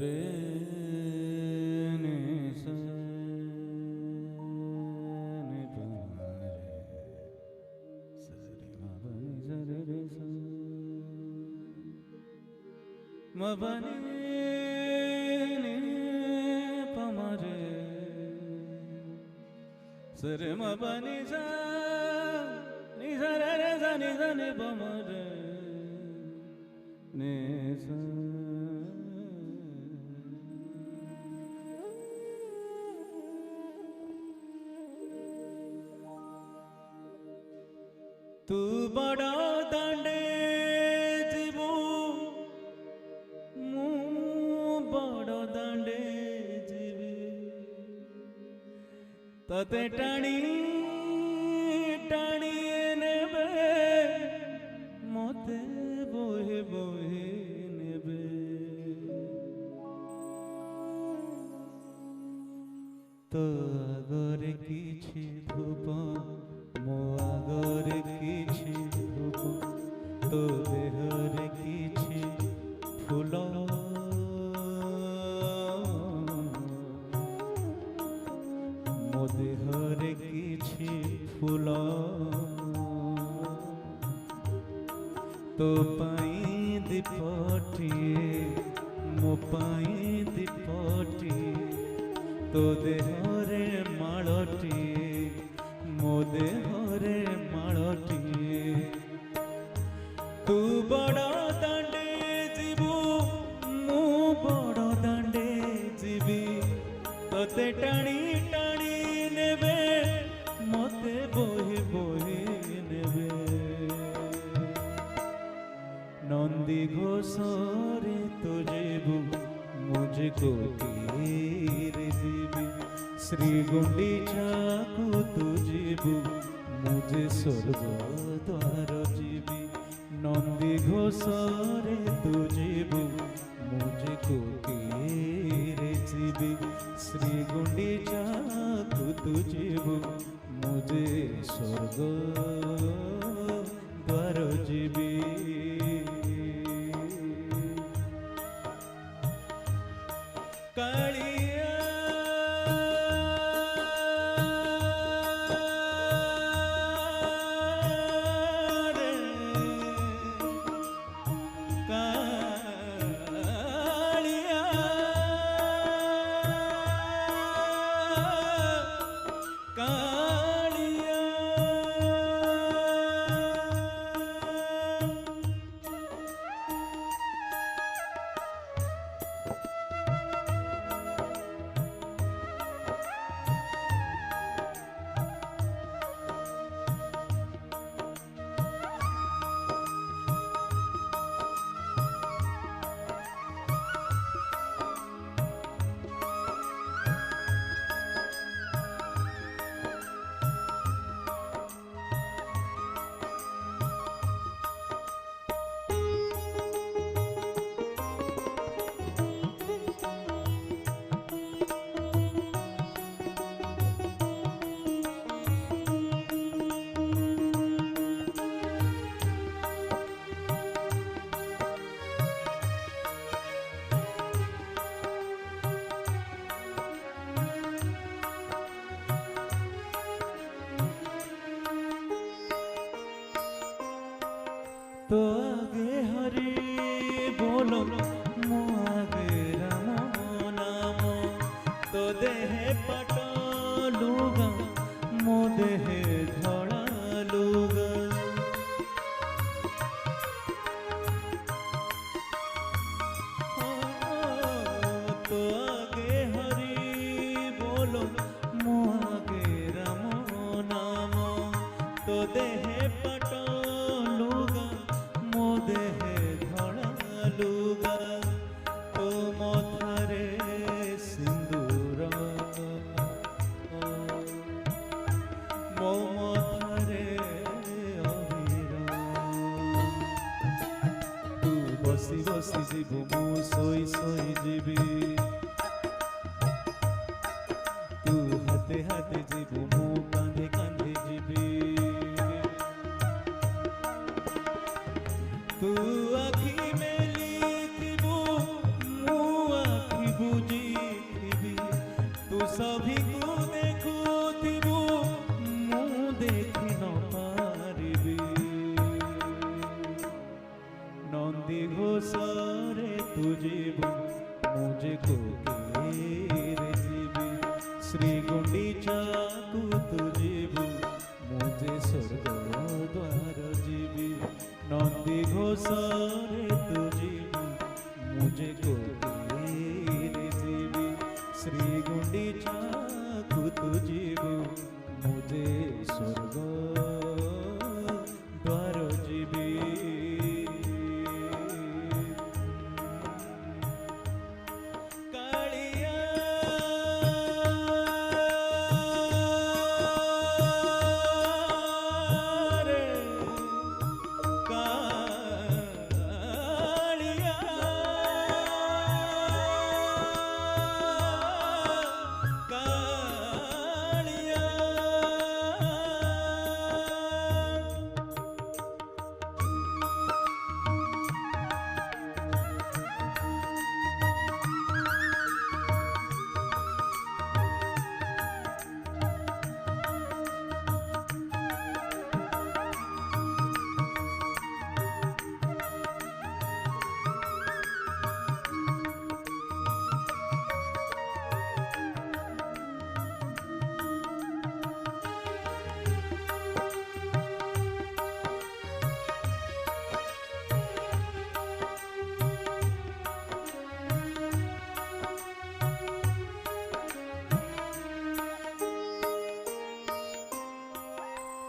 रे ने सा ने पा रे सा रे मा पा नि सा रे रे सा मा पा नि नि पा मा रे सा रे मा पा नि सा रे रे सा नि पा मा रे ने सा तू बड़ा दांडे जीवू मु बड़ा दांडे जीवी तते टाणी टाणी नेबे मते बोहे बोहे नेबे तो आगरे किछि धूप मो आगरे किछि धूप तो देहरे किछि फूल मो देहरे किछि फूल तो पाई दीपटिए मो पाई दीपटिए तो देहरे माळटिए मो देहरे माळटिए तू बड़ दांडे जीवू मु बड़ दांडे जीवी तोते टाणी टाणी नेबे मते बोहे बोहे नेबे नंदी घोषरे तो जीवू मुझे कोकीरे जीवी श्री गुंडीचा को तू जीवू मुझे स्वर्ग द्वार जीवी नंदी घोषरे तू जीवू मुझे कोकीरे जीवी श्री गुंडीचा को तू जीवू मुझे स्वर्ग द्वार जीवी कालिया तो आगे हरि बोलो मो आगे राम नाम तो देहे पट लुगा मो देहे धड़ा लुगा तो आगे हरि बोलो मो आगे राम नाम तो देहे पट लुगा मो देहे धड़ा लुगा तो मथारे सिंदूर मो मथारे अबीर तू बसी बसी जीवू मु सोई सोई जीवी तू हाथे हाथे जीवू मु कांधे कांधे जीवी तू आखी मेली थीबू मु द्वार जीवी नंदी घोषरे तू जीवी मुझे कोकिले जीवी श्री गुंडीचा को तू जीवी मुझे स्वर्ग द्वार जीवी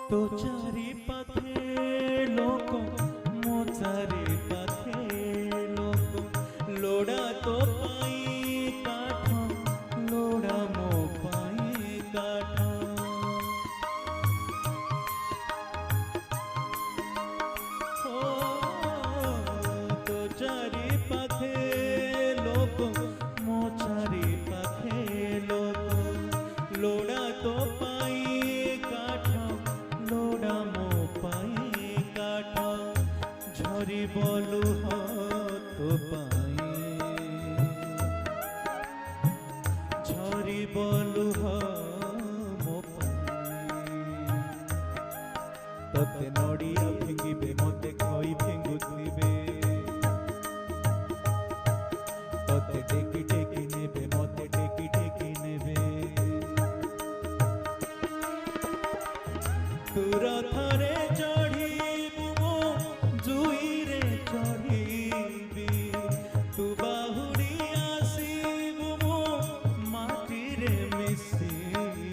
तो चारि पाथे लोक मो चारि पाथे लोक लोड़ा तो पाई काठ लोड़ा मो पाई काठ तो चारि पाथे लोक मो चारि पाथे लोक लोड़ा तो पाई लोड़ा मो पाई काठ झरी बोलू हो तो पाई झरी बोलू हो मो पाई तते नड़िया फिंगिबे मते खई फिंगुथिबे तते टेकी टेकी नेबे मते टेकी टेकी नेबे तुर थरे चढ़ीबु मो जुई रे चढ़ीबी तू बाहुड़ी आसीबु मो माटी रे मिसीबी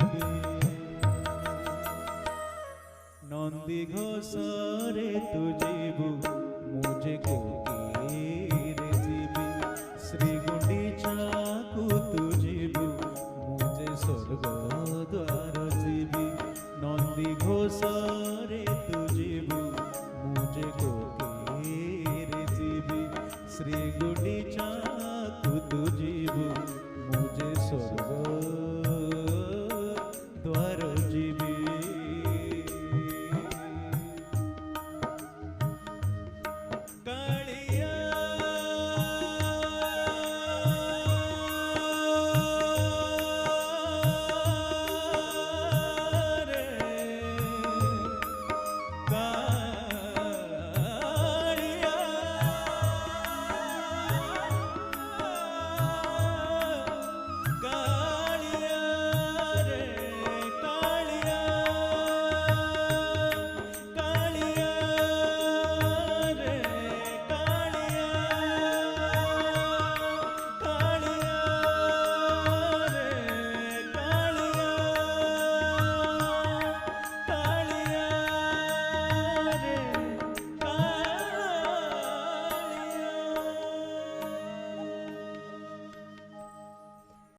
नंदी घोषरे तू जीबु मुझे कोकिले जीबी श्री गुंडीचा को तू जीबु मुझे स्वर्ग द्वार जीबी नंदी घोष